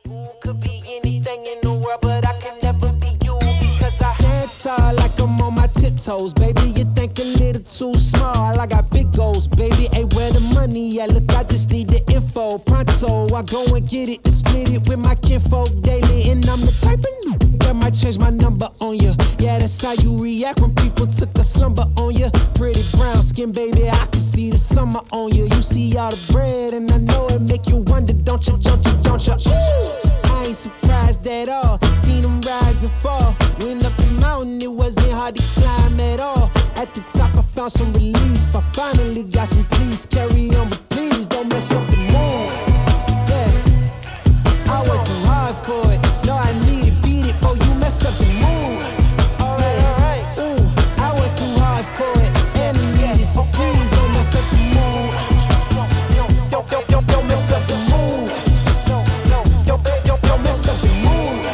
Fool could be anything in the world, but I can never be you because I stand tall like I'm on my tiptoes, baby. You think a little too small. I got big goals, baby. Hey, where the money at? Look, I just need the info. Pronto, I go and get it and split it with my kinfolk daily, and I'm the type of that might change my number on you. Yeah, that's how you react when people took a slumber on you. Pretty brown skin, baby, I can see the summer on you. You see all the bread, and I know it make you wonder, don't you? Ooh, I ain't surprised at all. Seen them rise and fall. Went up the mountain, it wasn't hard to climb at all. At the top, I found some relief. I finally got some peace. Carry on, but please don't mess up the mood. Yeah, I worked too hard for it. No, I need to beat it, oh, you mess up the mood. Alright, ooh, I worked too hard for it, and I need it, so please don't mess up the mood. Don't mess up the mood. Don't mess up the mood.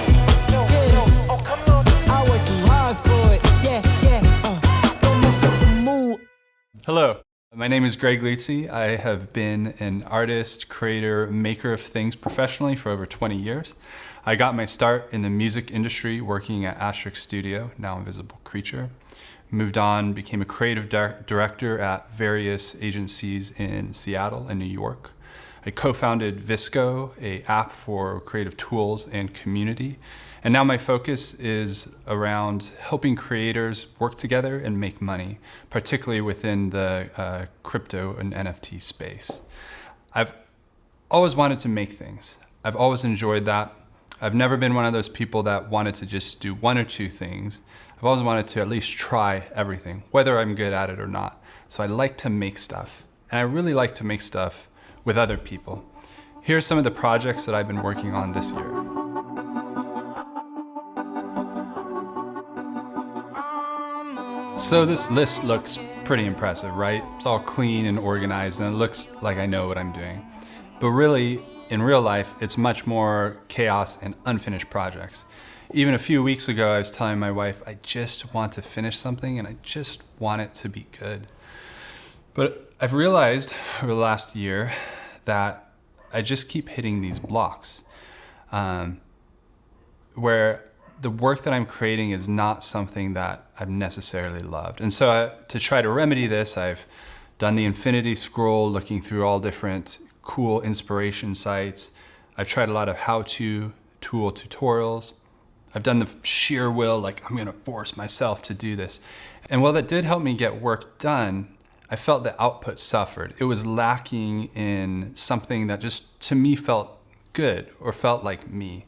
Yeah, oh come on, I worked too hard for it. Yeah, don't mess up the mood. Hello, my name is Greg Lutze. I have been an artist, creator, maker of things professionally for over 20 years. I got my start in the music industry working at Asterisk Studio, now Invisible Creature. Moved on, became a creative director at various agencies in Seattle and New York. I co-founded Visco, an app for creative tools and community. And now my focus is around helping creators work together and make money, particularly within the crypto and NFT space. I've always wanted to make things. I've always enjoyed that. I've never been one of those people that wanted to just do one or two things. I've always wanted to at least try everything, whether I'm good at it or not. So I like to make stuff. And I really like to make stuff with other people. Here are some of the projects that I've been working on this year. So this list looks pretty impressive, right? It's all clean and organized, and it looks like I know what I'm doing. But really, in real life, it's much more chaos and unfinished projects. Even a few weeks ago, I was telling my wife, I just want to finish something and I just want it to be good. But I've realized over the last year that I just keep hitting these blocks where the work that I'm creating is not something that I've necessarily loved. And so to try to remedy this, I've done the infinity scroll, looking through all different cool inspiration sites. I've tried a lot of how-to tool tutorials. I've done the sheer will, like I'm gonna force myself to do this. And while that did help me get work done, I felt the output suffered. It was lacking in something that just, to me, felt good or felt like me.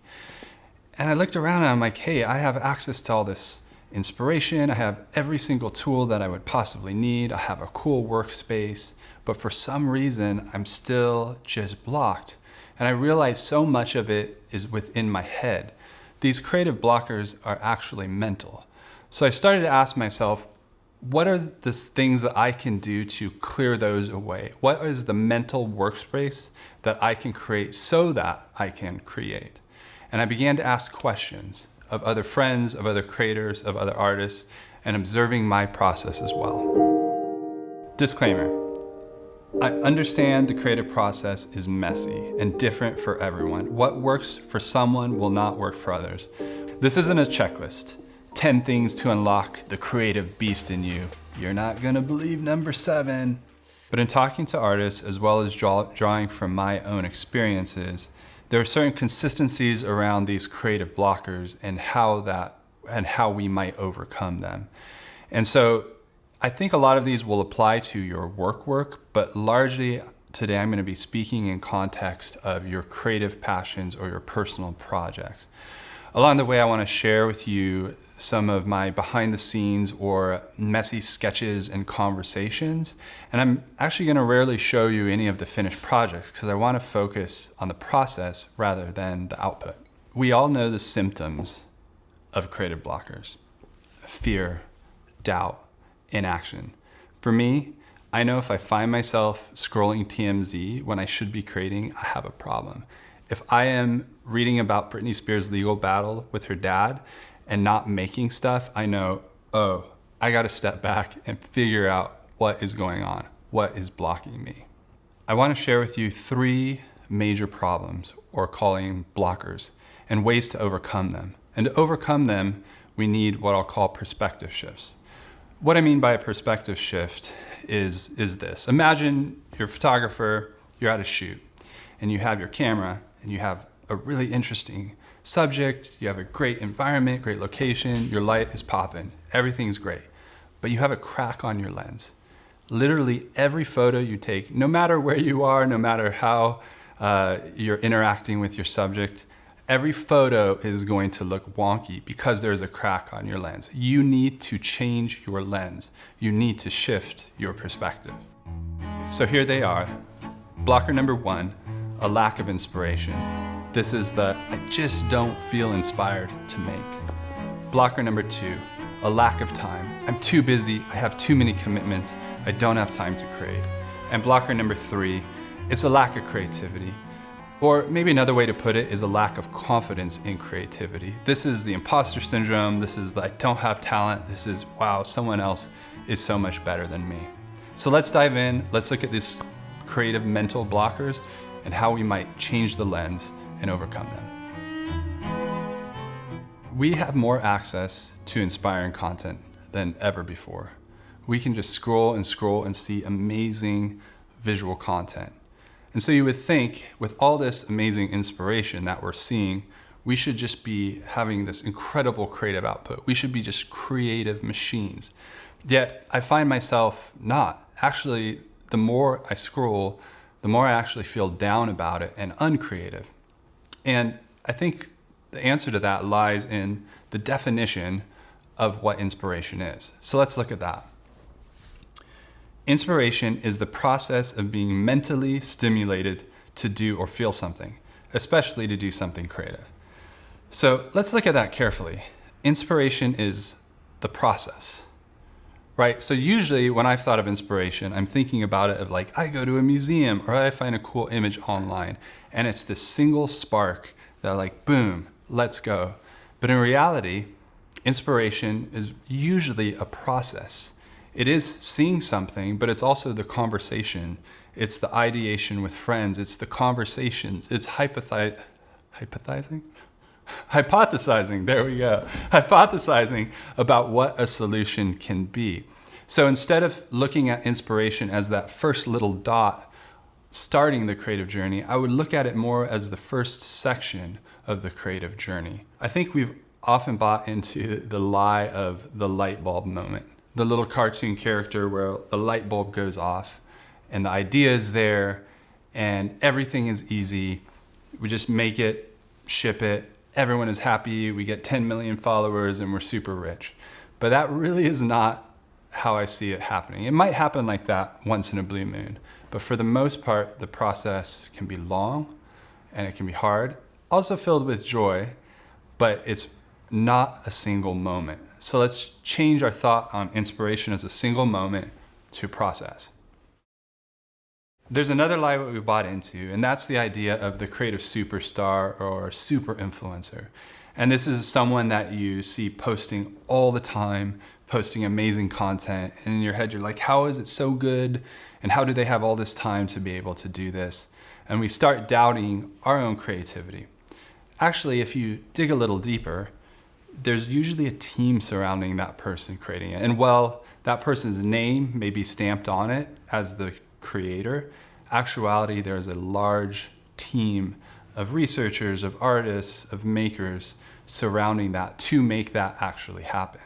And I looked around and I'm like, hey, I have access to all this inspiration. I have every single tool that I would possibly need. I have a cool workspace, but for some reason, I'm still just blocked. And I realized so much of it is within my head. These creative blockers are actually mental. So I started to ask myself, what are the things that I can do to clear those away? What is the mental workspace that I can create so that I can create? And I began to ask questions of other friends, of other creators, of other artists, and observing my process as well. Disclaimer, I understand the creative process is messy and different for everyone. What works for someone will not work for others. This isn't a checklist. 10 things to unlock the creative beast in you. You're not gonna believe number 7. But in talking to artists, as well as drawing from my own experiences, there are certain consistencies around these creative blockers and how we might overcome them. And so I think a lot of these will apply to your work, but largely today I'm gonna be speaking in context of your creative passions or your personal projects. Along the way, I wanna share with you some of my behind the scenes or messy sketches and conversations. And I'm actually gonna rarely show you any of the finished projects because I wanna focus on the process rather than the output. We all know the symptoms of creative blockers: fear, doubt, inaction. For me, I know if I find myself scrolling TMZ when I should be creating, I have a problem. If I am reading about Britney Spears' legal battle with her dad and not making stuff, I know, oh, I gotta step back and figure out what is going on, what is blocking me. I wanna share with you 3 major problems, or calling blockers, and ways to overcome them. And to overcome them, we need what I'll call perspective shifts. What I mean by a perspective shift is this. Imagine you're a photographer, you're at a shoot, and you have your camera, and you have a really interesting subject, you have a great environment, great location, your light is popping, everything's great, but you have a crack on your lens. Literally every photo you take, no matter where you are, no matter how you're interacting with your subject, every photo is going to look wonky because there's a crack on your lens. You need to change your lens. You need to shift your perspective. So here they are. Blocker number 1, a lack of inspiration. This is the I just don't feel inspired to make. Blocker number 2, a lack of time. I'm too busy, I have too many commitments, I don't have time to create. And blocker number 3, it's a lack of creativity. Or maybe another way to put it is a lack of confidence in creativity. This is the imposter syndrome, this is the I don't have talent, this is wow, someone else is so much better than me. So let's dive in, let's look at these creative mental blockers and how we might change the lens and overcome them. We have more access to inspiring content than ever before. We can just scroll and see amazing visual content. And so you would think with all this amazing inspiration that we're seeing, we should just be having this incredible creative output. We should be just creative machines. Yet I find myself not. Actually, the more I scroll, the more I actually feel down about it and uncreative. And I think the answer to that lies in the definition of what inspiration is. So let's look at that. Inspiration is the process of being mentally stimulated to do or feel something, especially to do something creative. So let's look at that carefully. Inspiration is the process, right? So usually when I've thought of inspiration, I'm thinking about it of like, I go to a museum or I find a cool image online and it's this single spark that like, boom, let's go. But in reality, inspiration is usually a process. It is seeing something, but it's also the conversation. It's the ideation with friends. It's the conversations. It's hypothesizing. There we go. Hypothesizing about what a solution can be. So instead of looking at inspiration as that first little dot starting the creative journey, I would look at it more as the first section of the creative journey. I think we've often bought into the lie of the light bulb moment. The little cartoon character where the light bulb goes off and the idea is there and everything is easy. We just make it, ship it, everyone is happy, we get 10 million followers and we're super rich. But that really is not how I see it happening. It might happen like that once in a blue moon, but for the most part, the process can be long and it can be hard, also filled with joy, but it's not a single moment. So let's change our thought on inspiration as a single moment to process. There's another lie that we bought into, and that's the idea of the creative superstar or super influencer. And this is someone that you see posting all the time, posting amazing content, and in your head you're like, how is it so good? And how do they have all this time to be able to do this? And we start doubting our own creativity. Actually, if you dig a little deeper, there's usually a team surrounding that person creating it. And while that person's name may be stamped on it as the creator, actuality, there's a large team of researchers, of artists, of makers surrounding that to make that actually happen.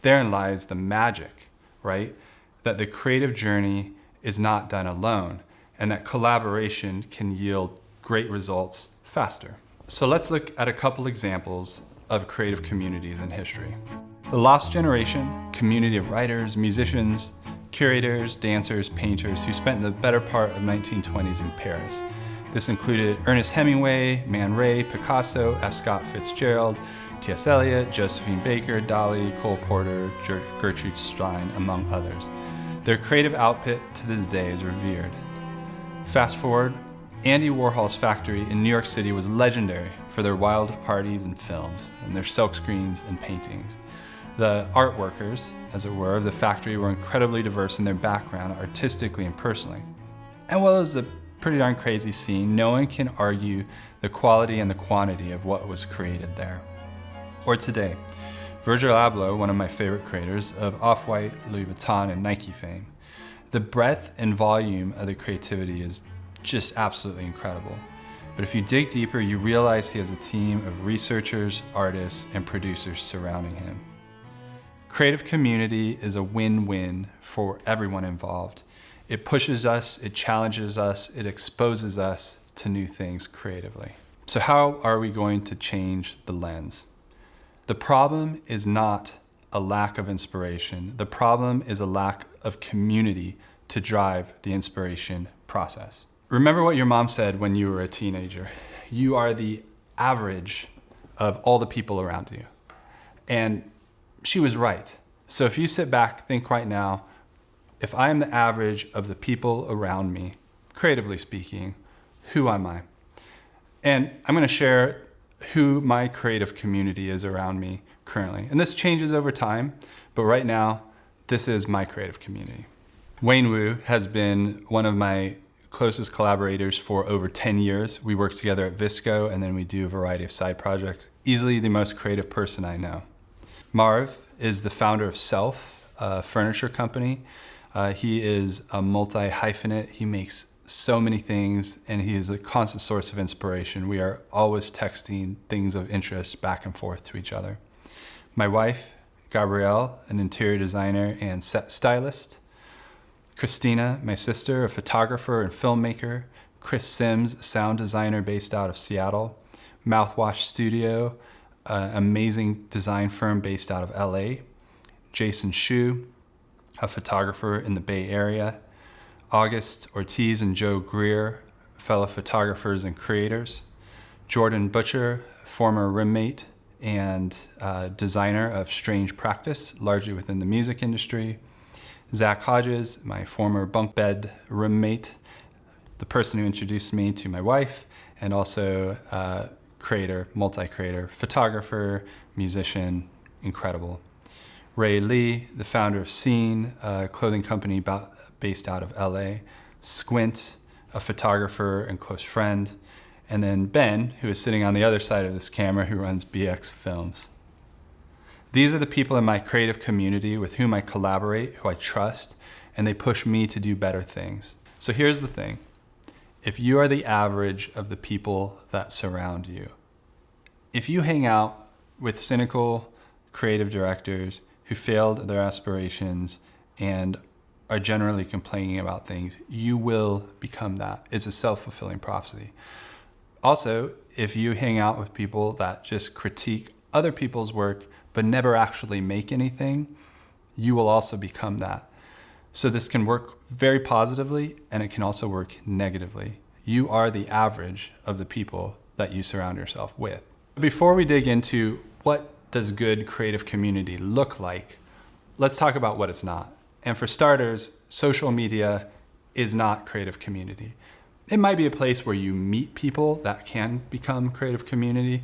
Therein lies the magic, right? That the creative journey is not done alone and that collaboration can yield great results faster. So let's look at a couple examples of creative communities in history. The Lost Generation, community of writers, musicians, curators, dancers, painters who spent the better part of 1920s in Paris. This included Ernest Hemingway, Man Ray, Picasso, F. Scott Fitzgerald, T.S. Eliot, Josephine Baker, Dali, Cole Porter, Gertrude Stein, among others. Their creative output to this day is revered. Fast forward, Andy Warhol's factory in New York City was legendary for their wild parties and films, and their silkscreens and paintings. The art workers, as it were, of the factory were incredibly diverse in their background, artistically and personally. And while it was a Pretty darn crazy scene. No one can argue the quality and the quantity of what was created there. Or today, Virgil Abloh, one of my favorite creators of Off-White, Louis Vuitton, and Nike fame. The breadth and volume of the creativity is just absolutely incredible. But if you dig deeper, you realize he has a team of researchers, artists, and producers surrounding him. Creative community is a win-win for everyone involved. It pushes us, it challenges us, it exposes us to new things creatively. So how are we going to change the lens? The problem is not a lack of inspiration. The problem is a lack of community to drive the inspiration process. Remember what your mom said when you were a teenager. You are the average of all the people around you. And she was right. So if you sit back, think right now, if I am the average of the people around me, creatively speaking, who am I? And I'm going to share who my creative community is around me currently. And this changes over time, but right now, this is my creative community. Wayne Wu has been one of my closest collaborators for over 10 years. We work together at Visco, and then we do a variety of side projects. Easily the most creative person I know. Marv is the founder of Self, a furniture company. He is a multi-hyphenate. He makes so many things, and he is a constant source of inspiration. We are always texting things of interest back and forth to each other. My wife, Gabrielle, an interior designer and set stylist. Christina, my sister, a photographer and filmmaker. Chris Sims, sound designer based out of Seattle. Mouthwash Studio, an amazing design firm based out of LA. Jason Shu, a photographer in the Bay Area. August Ortiz and Joe Greer, fellow photographers and creators. Jordan Butcher, former roommate and designer of Strange Practice, largely within the music industry. Zach Hodges, my former bunk bed roommate, the person who introduced me to my wife, and also creator, multi-creator, photographer, musician, incredible. Ray Lee, the founder of Scene, a clothing company based out of LA. Squint, a photographer and close friend. And then Ben, who is sitting on the other side of this camera, who runs BX Films. These are the people in my creative community with whom I collaborate, who I trust, and they push me to do better things. So here's the thing. If you are the average of the people that surround you, if you hang out with cynical creative directors who failed their aspirations and are generally complaining about things, you will become that. It's a self-fulfilling prophecy. Also, if you hang out with people that just critique other people's work but never actually make anything, you will also become that. So this can work very positively, and it can also work negatively. You are the average of the people that you surround yourself with. Before we dig into what does good creative community look like, let's talk about what it's not. And for starters, social media is not creative community. It might be a place where you meet people that can become creative community,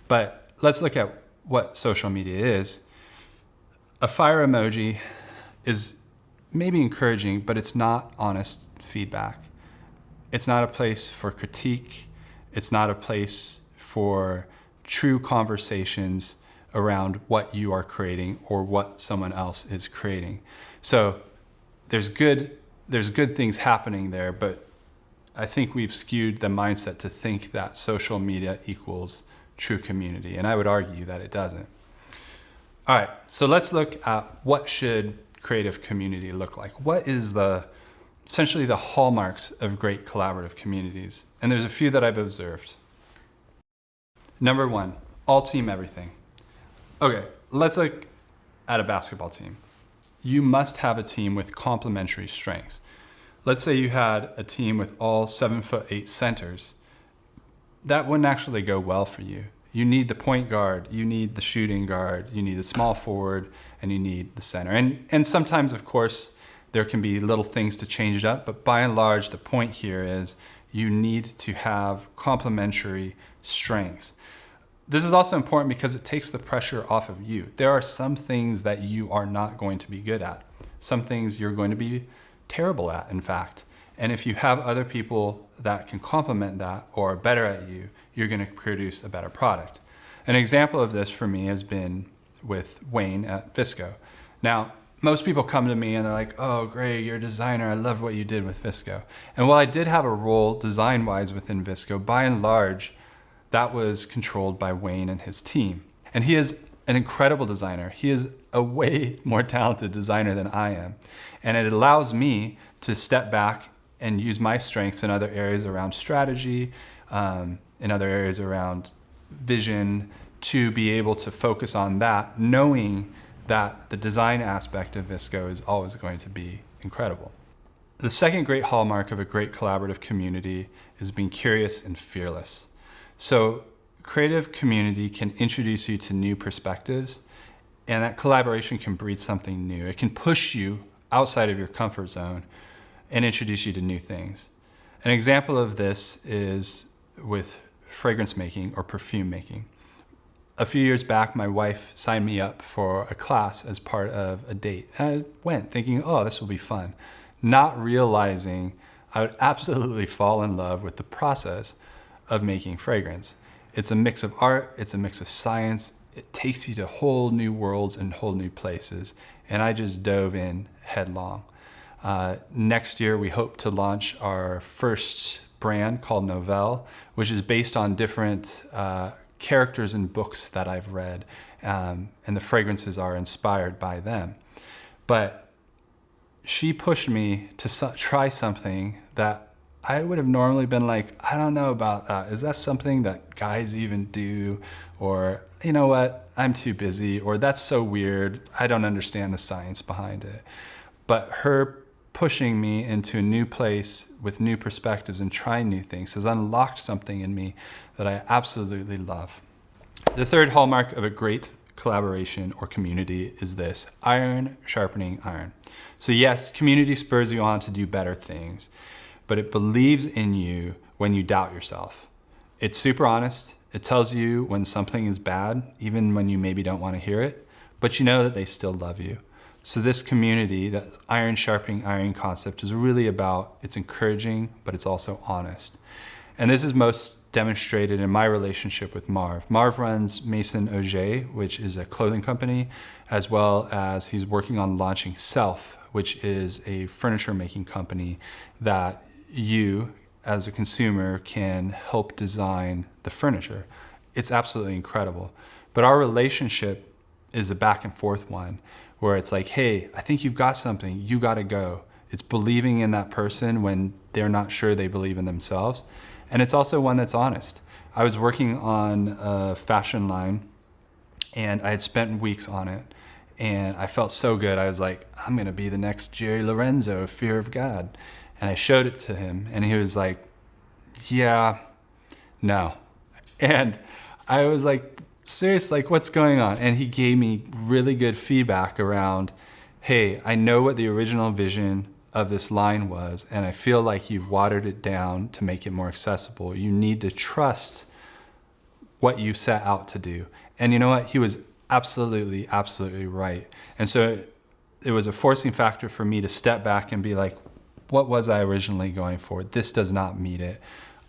but let's look at what social media is. A fire emoji is maybe encouraging, but it's not honest feedback. It's not a place for critique. It's not a place for true conversations around what you are creating or what someone else is creating. So there's good things happening there, but I think we've skewed the mindset to think that social media equals true community, and I would argue that it doesn't. All right, so let's look at what should creative community look like. What is essentially the hallmarks of great collaborative communities? And there's a few that I've observed. Number one, all team everything. Okay, let's look at a basketball team. You must have a team with complementary strengths. Let's say you had a team with all 7'8" centers. That wouldn't actually go well for you. You need the point guard, you need the shooting guard, you need the small forward, and you need the center. And sometimes, of course, there can be little things to change it up, but by and large, the point here is you need to have complementary strengths. This is also important because it takes the pressure off of you. There are some things that you are not going to be good at. Some things you're going to be terrible at, in fact. And if you have other people that can complement that or are better at you, you're going to produce a better product. An example of this for me has been with Wayne at Visco. Now, most people come to me and they're like, oh, Greg, you're a designer. I love what you did with Visco. And while I did have a role design-wise within Visco, by and large, that was controlled by Wayne and his team. And he is an incredible designer. He is a way more talented designer than I am. And it allows me to step back and use my strengths in other areas around strategy, in other areas around vision, to be able to focus on that, knowing that the design aspect of Visco is always going to be incredible. The second great hallmark of a great collaborative community is being curious and fearless. So creative community can introduce you to new perspectives, and that collaboration can breed something new. It can push you outside of your comfort zone and introduce you to new things. An example of this is with fragrance making or perfume making. A few years back, my wife signed me up for a class as part of a date. And I went thinking, oh, this will be fun, not realizing I would absolutely fall in love with the process of making fragrance. It's a mix of art, it's a mix of science. It takes you to whole new worlds and whole new places. And I just dove in headlong. Next year, we hope to launch our first brand called Novelle, which is based on different characters in books that I've read, and the fragrances are inspired by them. But she pushed me to try something that I would have normally been like, I don't know about that. Is that something that guys even do? Or, you know what, I'm too busy, or that's so weird. I don't understand the science behind it. But her pushing me into a new place with new perspectives and trying new things has unlocked something in me that I absolutely love. The third hallmark of a great collaboration or community is this: iron sharpening iron. So yes, community spurs you on to do better things, but it believes in you when you doubt yourself. It's super honest. It tells you when something is bad, even when you maybe don't want to hear it, but you know that they still love you. So this community, that iron sharpening iron concept, is really about, it's encouraging, but it's also honest. And this is most demonstrated in my relationship with Marv. Marv runs Maison Auger, which is a clothing company, as well as he's working on launching Self, which is a furniture making company that you, as a consumer, can help design the furniture. It's absolutely incredible. But our relationship is a back and forth one, where it's like, hey, I think you've got something, you gotta go. It's believing in that person when they're not sure they believe in themselves. And it's also one that's honest. I was working on a fashion line and I had spent weeks on it, and I felt so good. I was like, I'm gonna be the next Jerry Lorenzo of Fear of God. And I showed it to him and he was like, yeah, no. And I was like, serious, like what's going on? And he gave me really good feedback around, hey, I know what the original vision of this line was, and I feel like you've watered it down to make it more accessible. You need to trust what you set out to do. And you know what? He was absolutely, absolutely right. And so it was a forcing factor for me to step back and be like, what was I originally going for? This does not meet it.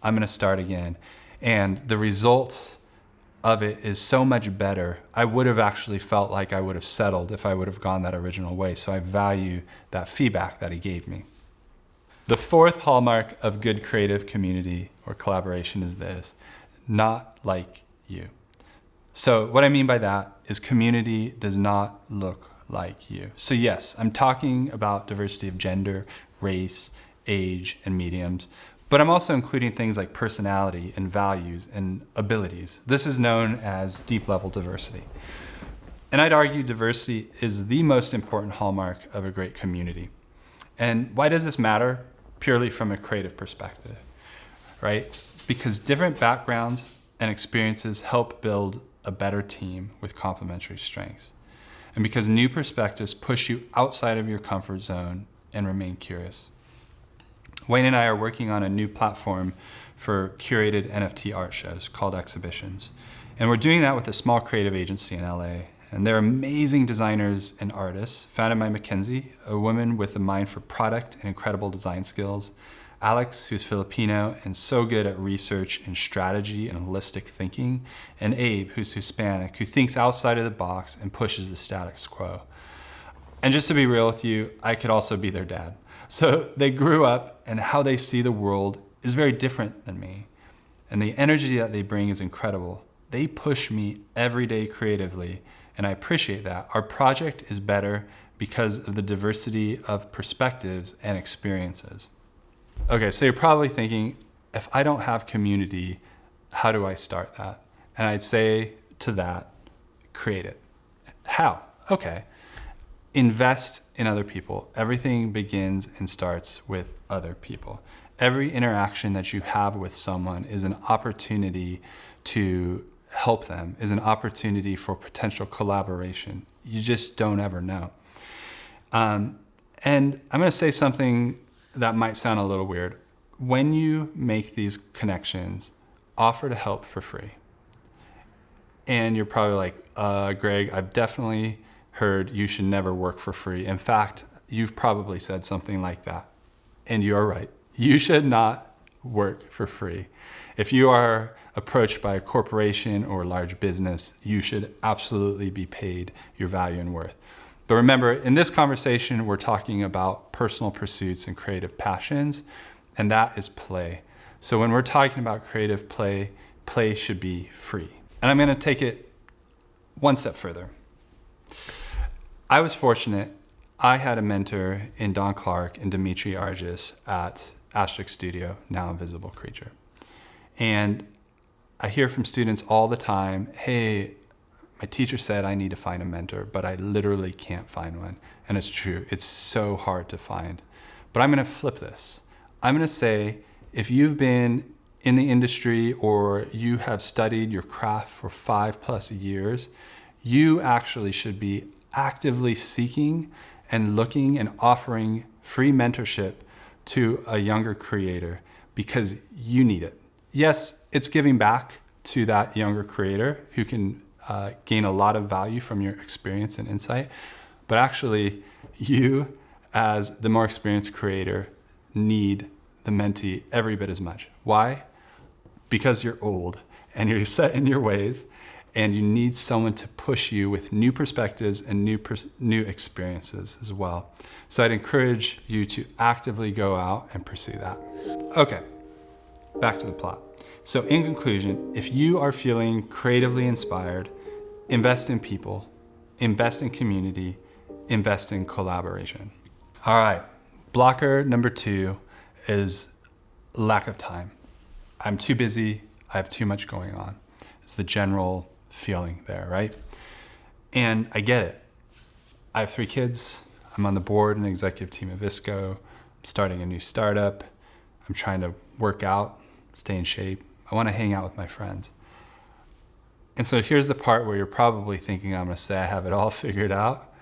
I'm gonna start again. And the result of it is so much better. I would have actually felt like I would have settled if I would have gone that original way. So I value that feedback that he gave me. The fourth hallmark of good creative community or collaboration is this: not like you. So what I mean by that is community does not look like you. So yes, I'm talking about diversity of gender, race, age, and mediums, but I'm also including things like personality and values and abilities. This is known as deep level diversity. And I'd argue diversity is the most important hallmark of a great community. And why does this matter? Purely from a creative perspective, right? Because different backgrounds and experiences help build a better team with complementary strengths. And because new perspectives push you outside of your comfort zone and remain curious. Wayne and I are working on a new platform for curated NFT art shows called Exhibitions. And we're doing that with a small creative agency in LA. And they're amazing designers and artists, founded by Mackenzie, a woman with a mind for product and incredible design skills. Alex, who's Filipino and so good at research and strategy and holistic thinking, and Abe, who's Hispanic, who thinks outside of the box and pushes the status quo. And just to be real with you, I could also be their dad. So they grew up, and how they see the world is very different than me. And the energy that they bring is incredible. They push me every day creatively, and I appreciate that. Our project is better because of the diversity of perspectives and experiences. Okay, so you're probably thinking, if I don't have community, how do I start that? And I'd say to that, create it. How? Okay. Invest in other people. Everything begins and starts with other people. Every interaction that you have with someone is an opportunity to help them, is an opportunity for potential collaboration. You just don't ever know. And I'm going to say something that might sound a little weird. When you make these connections, offer to help for free. And you're probably like, Greg, I've definitely heard you should never work for free. In fact, you've probably said something like that. And you're right. You should not work for free. If you are approached by a corporation or a large business, you should absolutely be paid your value and worth. But remember, in this conversation, we're talking about personal pursuits and creative passions, and that is play. So when we're talking about creative play, play should be free. And I'm going to take it one step further. I was fortunate. I had a mentor in Don Clark and Dimitri Argis at Asterisk Studio, now Invisible Creature. And I hear from students all the time, hey, my teacher said I need to find a mentor, but I literally can't find one. And it's true, it's so hard to find. But I'm gonna flip this. I'm gonna say, if you've been in the industry or you have studied your craft for 5+ years, you actually should be actively seeking and looking and offering free mentorship to a younger creator because you need it. Yes, it's giving back to that younger creator who can gain a lot of value from your experience and insight, but actually you as the more experienced creator need the mentee every bit as much. Why? Because you're old and you're set in your ways and you need someone to push you with new perspectives and new experiences as well. So I'd encourage you to actively go out and pursue that. Okay, back to the plot. So in conclusion, if you are feeling creatively inspired, invest in people, invest in community, invest in collaboration. All right, blocker number 2 is lack of time. I'm too busy, I have too much going on. It's the general feeling there, right? And I get it. I have 3 kids, I'm on the board and executive team of ISCO, I'm starting a new startup, I'm trying to work out, stay in shape, I want to hang out with my friends. And so here's the part where you're probably thinking I'm going to say I have it all figured out,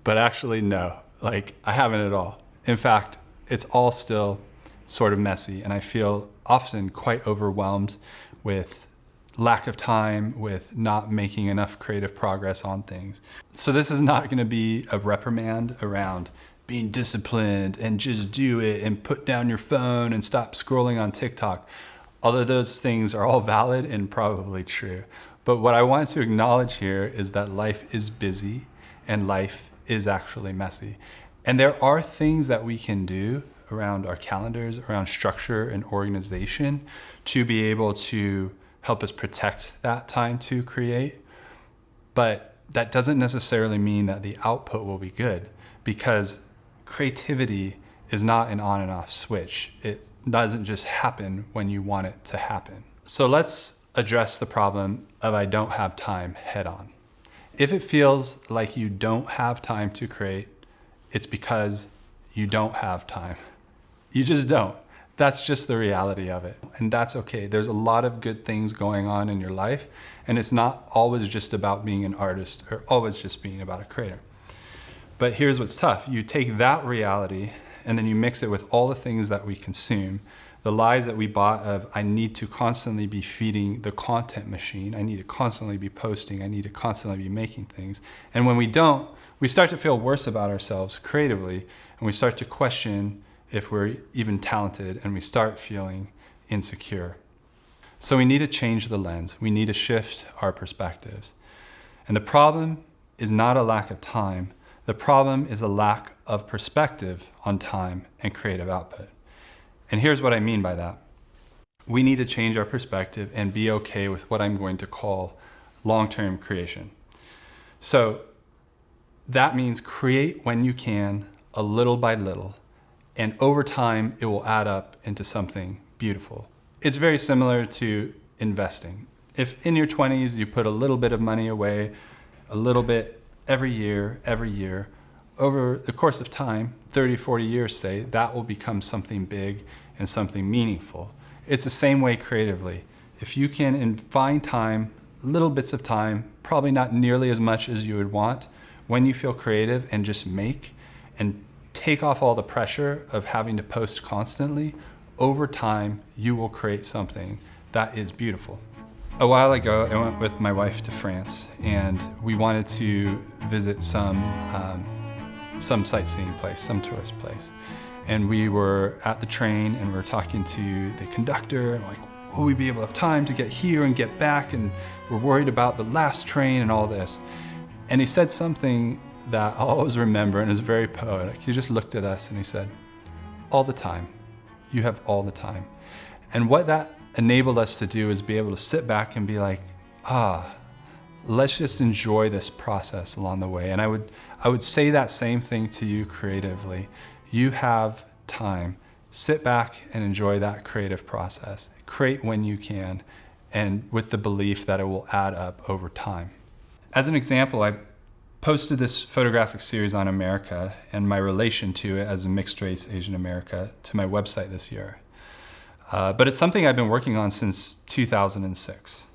but actually no, I haven't at all. In fact, it's all still sort of messy, and I feel often quite overwhelmed with lack of time, with not making enough creative progress on things. So this is not going to be a reprimand around being disciplined and just do it and put down your phone and stop scrolling on TikTok. Although those things are all valid and probably true. But what I want to acknowledge here is that life is busy and life is actually messy. And there are things that we can do around our calendars, around structure and organization to be able to help us protect that time to create. But that doesn't necessarily mean that the output will be good, because creativity is not an on and off switch. It doesn't just happen when you want it to happen. So let's address the problem of I don't have time head on. If it feels like you don't have time to create, it's because you don't have time. You just don't. That's just the reality of it. And that's okay. There's a lot of good things going on in your life, and it's not always just about being an artist or always just being about a creator. But here's what's tough. You take that reality and then you mix it with all the things that we consume, the lies that we bought of I need to constantly be feeding the content machine, I need to constantly be posting, I need to constantly be making things. And when we don't, we start to feel worse about ourselves creatively, and we start to question if we're even talented and we start feeling insecure. So we need to change the lens. We need to shift our perspectives. And the problem is not a lack of time. The problem is a lack of perspective on time and creative output. And here's what I mean by that. We need to change our perspective and be okay with what I'm going to call long-term creation. So that means create when you can, a little by little, and over time it will add up into something beautiful. It's very similar to investing. If in your 20s you put a little bit of money away, a little bit every year, over the course of time, 30, 40 years say, that will become something big and something meaningful. It's the same way creatively. If you can find time, little bits of time, probably not nearly as much as you would want, when you feel creative and just make and take off all the pressure of having to post constantly, over time, you will create something that is beautiful. A while ago, I went with my wife to France, and we wanted to visit some sightseeing place, some tourist place. And we were at the train, and we were talking to the conductor, and like, will we be able to have time to get here and get back? And we're worried about the last train and all this. And he said something that I'll always remember, and is very poetic. He just looked at us and he said, all the time. You have all the time. And what that enabled us to do is be able to sit back and be like, let's just enjoy this process along the way. And I would say that same thing to you creatively. You have time. Sit back and enjoy that creative process. Create when you can, and with the belief that it will add up over time. As an example, I posted this photographic series on America and my relation to it as a mixed race Asian America to my website this year. But it's something I've been working on since 2006.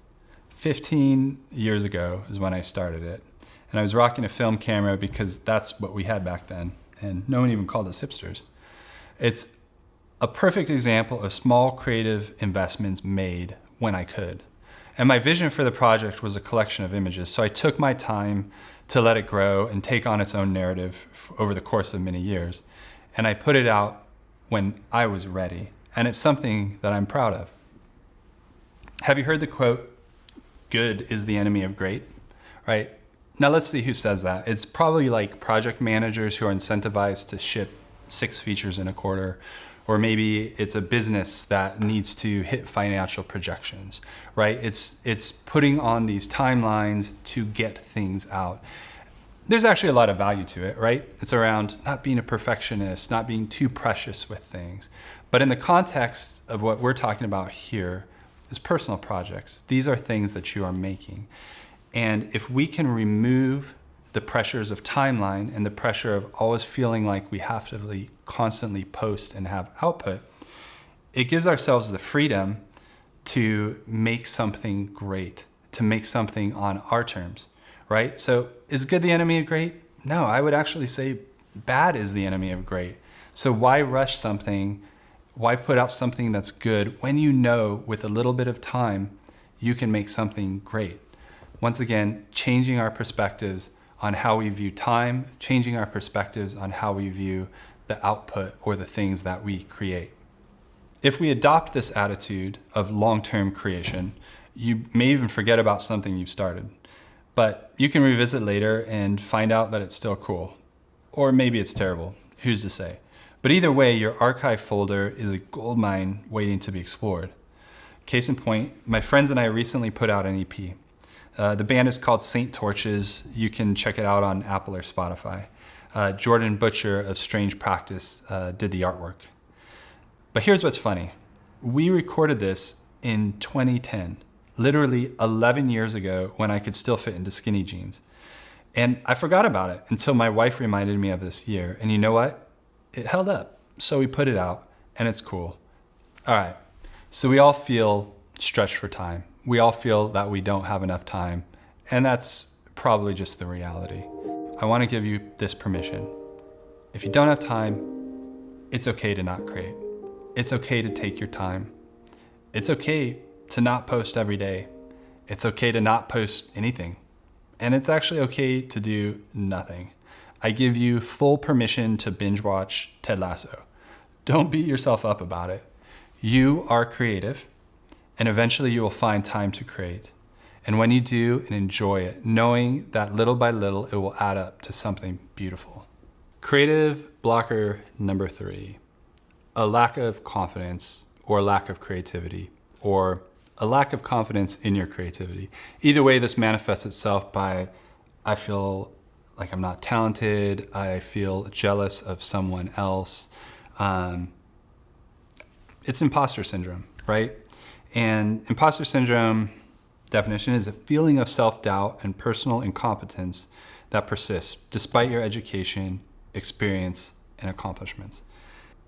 15 years ago is when I started it. And I was rocking a film camera because that's what we had back then. And no one even called us hipsters. It's a perfect example of small creative investments made when I could. And my vision for the project was a collection of images. So I took my time to let it grow and take on its own narrative over the course of many years. And I put it out when I was ready. And it's something that I'm proud of. Have you heard the quote, good is the enemy of great, right? Now let's see who says that. It's probably like project managers who are incentivized to ship 6 features in a quarter, or maybe it's a business that needs to hit financial projections, right? It's putting on these timelines to get things out. There's actually a lot of value to it, right? It's around not being a perfectionist, not being too precious with things. But in the context of what we're talking about here is personal projects. These are things that you are making. And if we can remove the pressures of timeline and the pressure of always feeling like we have to constantly post and have output, it gives ourselves the freedom to make something great, to make something on our terms, right? So is good the enemy of great? No, I would actually say bad is the enemy of great. So why rush something? Why put out something that's good when you know with a little bit of time you can make something great? Once again, changing our perspectives on how we view time, changing our perspectives on how we view the output or the things that we create. If we adopt this attitude of long-term creation, you may even forget about something you've started, but you can revisit later and find out that it's still cool. Or maybe it's terrible, who's to say? But either way, your archive folder is a goldmine waiting to be explored. Case in point, my friends and I recently put out an EP. The band is called St. Torches. You can check it out on Apple or Spotify. Jordan Butcher of Strange Practice did the artwork. But here's what's funny. We recorded this in 2010, literally 11 years ago when I could still fit into skinny jeans. And I forgot about it until my wife reminded me of this year. And you know what? It held up. So we put it out and it's cool. All right. So we all feel stretched for time. We all feel that we don't have enough time. And that's probably just the reality. I want to give you this permission. If you don't have time, it's okay to not create. It's okay to take your time. It's okay to not post every day. It's okay to not post anything. And it's actually okay to do nothing. I give you full permission to binge watch Ted Lasso. Don't beat yourself up about it. You are creative, and eventually you will find time to create. And when you do, and enjoy it, knowing that little by little it will add up to something beautiful. Creative blocker number 3, a lack of confidence or lack of creativity, or a lack of confidence in your creativity. Either way, this manifests itself by, I feel like I'm not talented, I feel jealous of someone else. It's imposter syndrome, right? And imposter syndrome, definition, is a feeling of self-doubt and personal incompetence that persists despite your education, experience, and accomplishments.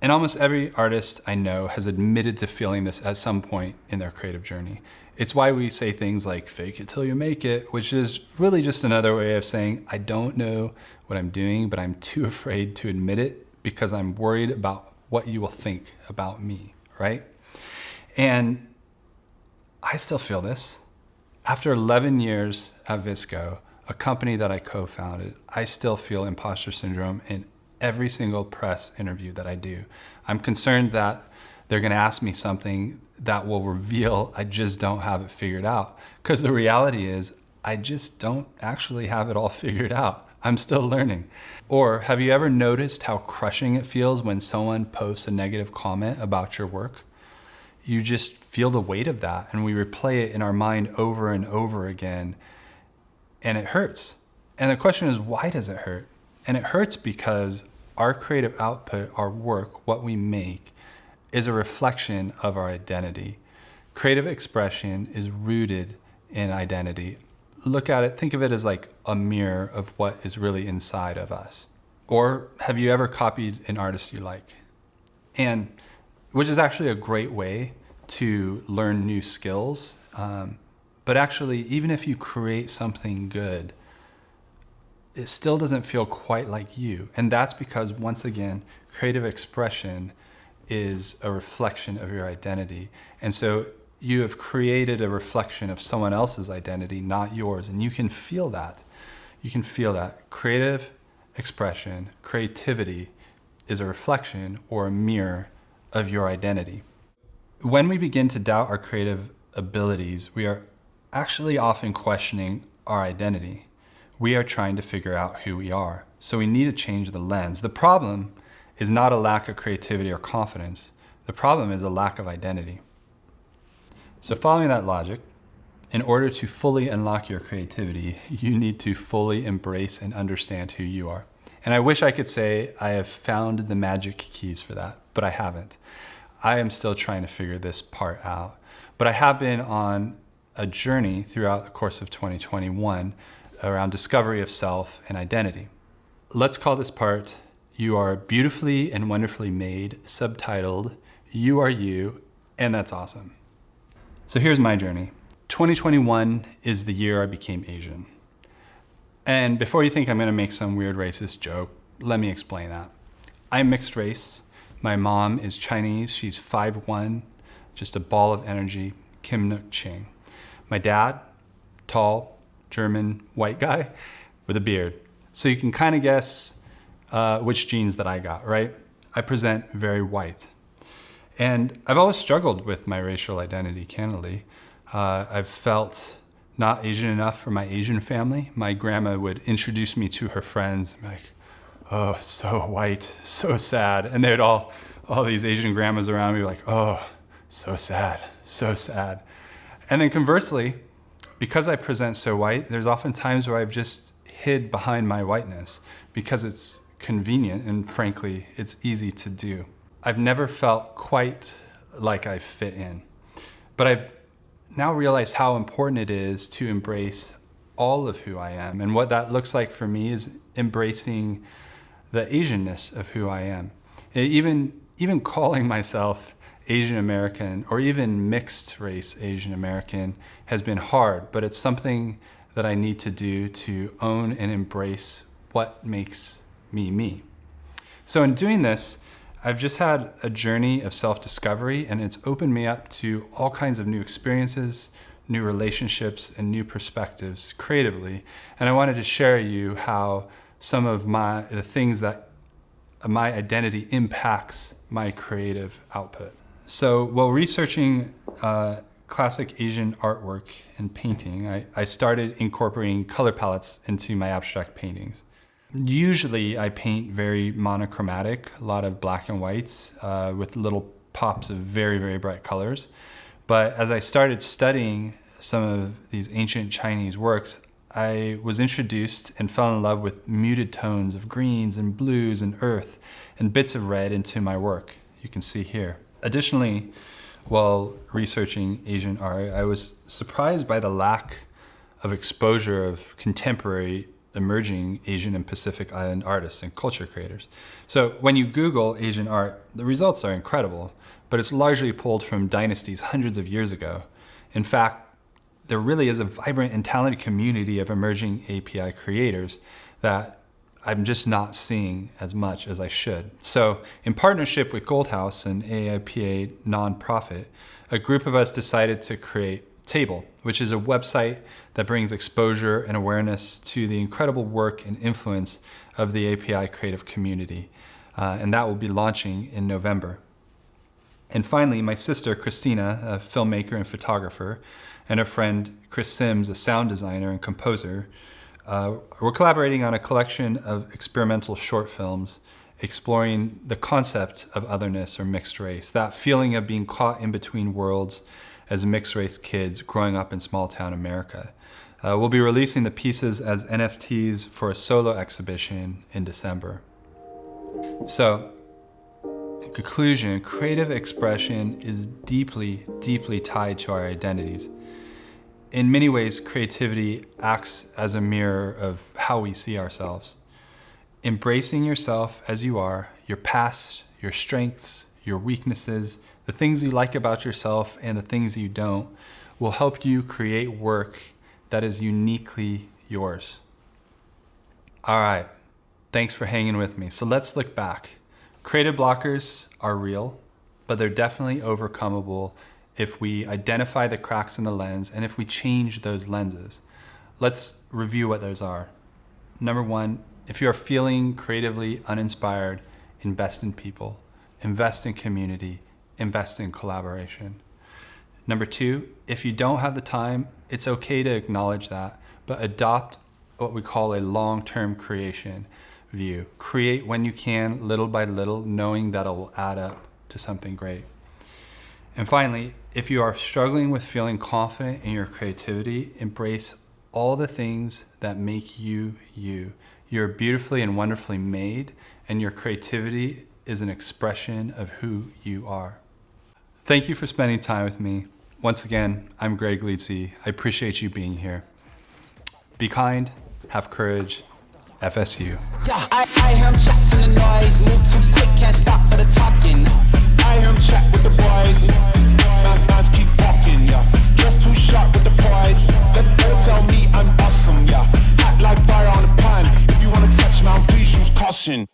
And almost every artist I know has admitted to feeling this at some point in their creative journey. It's why we say things like fake it till you make it, which is really just another way of saying, I don't know what I'm doing, but I'm too afraid to admit it because I'm worried about what you will think about me, right? And I still feel this. After 11 years at Visco, a company that I co-founded, I still feel imposter syndrome in every single press interview that I do. I'm concerned that they're gonna ask me something that will reveal I just don't have it figured out. Because the reality is, I just don't actually have it all figured out. I'm still learning. Or have you ever noticed how crushing it feels when someone posts a negative comment about your work? You just feel the weight of that, and we replay it in our mind over and over again, and it hurts. And the question is, why does it hurt? And it hurts because our creative output, our work, what we make, is a reflection of our identity. Creative expression is rooted in identity. Look at it, think of it as like a mirror of what is really inside of us. Or have you ever copied an artist you like? And which is actually a great way to learn new skills. But actually, even if you create something good, it still doesn't feel quite like you. And that's because, once again, creative expression is a reflection of your identity. And so you have created a reflection of someone else's identity, not yours. And you can feel that. You can feel that. Creative expression, creativity is a reflection or a mirror of your identity. When we begin to doubt our creative abilities, we are actually often questioning our identity. We are trying to figure out who we are. So we need to change the lens. The problem is not a lack of creativity or confidence. The problem is a lack of identity. So following that logic, in order to fully unlock your creativity, you need to fully embrace and understand who you are. And I wish I could say I have found the magic keys for that, but I haven't. I am still trying to figure this part out. But I have been on a journey throughout the course of 2021 around discovery of self and identity. Let's call this part, You Are Beautifully and Wonderfully Made, subtitled, You Are You, and That's Awesome. So here's my journey. 2021 is the year I became Asian. And before you think I'm gonna make some weird racist joke, let me explain that. I'm mixed race. My mom is Chinese, she's 5'1", just a ball of energy, Kim Nook Ching. My dad, tall, German, white guy with a beard. So you can kind of guess which genes that I got, right? I present very white. And I've always struggled with my racial identity, candidly. I've felt not Asian enough for my Asian family. My grandma would introduce me to her friends, like, oh, so white, so sad. And they'd all these Asian grandmas around me like, oh, so sad, so sad. And then conversely, because I present so white, there's often times where I've just hid behind my whiteness because it's convenient and frankly, it's easy to do. I've never felt quite like I fit in, but I've now realized how important it is to embrace all of who I am. And what that looks like for me is embracing the Asianness of who I am. Even calling myself Asian American or even mixed race Asian American has been hard, but it's something that I need to do to own and embrace what makes me me. So in doing this, I've just had a journey of self-discovery, and it's opened me up to all kinds of new experiences, new relationships, and new perspectives creatively. And I wanted to share you how some of the things that my identity impacts my creative output. So while researching classic Asian artwork and painting, I started incorporating color palettes into my abstract paintings. Usually I paint very monochromatic, a lot of black and whites with little pops of very, very bright colors. But as I started studying some of these ancient Chinese works, I was introduced and fell in love with muted tones of greens and blues and earth and bits of red into my work. You can see here. Additionally, while researching Asian art, I was surprised by the lack of exposure of contemporary emerging Asian and Pacific Island artists and culture creators. So when you Google Asian art, the results are incredible, but it's largely pulled from dynasties hundreds of years ago. In fact, there really is a vibrant and talented community of emerging API creators that I'm just not seeing as much as I should. So in partnership with Goldhouse, an AIPA nonprofit, a group of us decided to create Table, which is a website that brings exposure and awareness to the incredible work and influence of the API creative community. And that will be launching in November. And finally, my sister, Christina, a filmmaker and photographer, and her friend, Chris Sims, a sound designer and composer, we're collaborating on a collection of experimental short films exploring the concept of otherness or mixed race, that feeling of being caught in between worlds as mixed race kids growing up in small town America. We'll be releasing the pieces as NFTs for a solo exhibition in December. So, in conclusion, creative expression is deeply, deeply tied to our identities. In many ways, creativity acts as a mirror of how we see ourselves. Embracing yourself as you are, your past, your strengths, your weaknesses, the things you like about yourself and the things you don't, will help you create work that is uniquely yours. All right, thanks for hanging with me. So let's look back. Creative blockers are real, but they're definitely overcomable if we identify the cracks in the lens and if we change those lenses. Let's review what those are. Number one, if you are feeling creatively uninspired, invest in people, invest in community, invest in collaboration. Number two, if you don't have the time, it's okay to acknowledge that, but adopt what we call a long-term creation view. Create when you can, little by little, knowing that it will add up to something great. And finally, if you are struggling with feeling confident in your creativity, embrace all the things that make you you. You're beautifully and wonderfully made, and your creativity is an expression of who you are. Thank you for spending time with me. Once again, I'm Greg Lutze. I appreciate you being here. Be kind, have courage, FSU. Yeah, I hear him chat to the noise, move too quick, can't stop for the talking. I hear him chat with the boys, nice keep walking, yeah. Just too sharp with the prize, don't tell me I'm awesome, yeah. Hot like fire on a pan, if you wanna touch me, please use caution.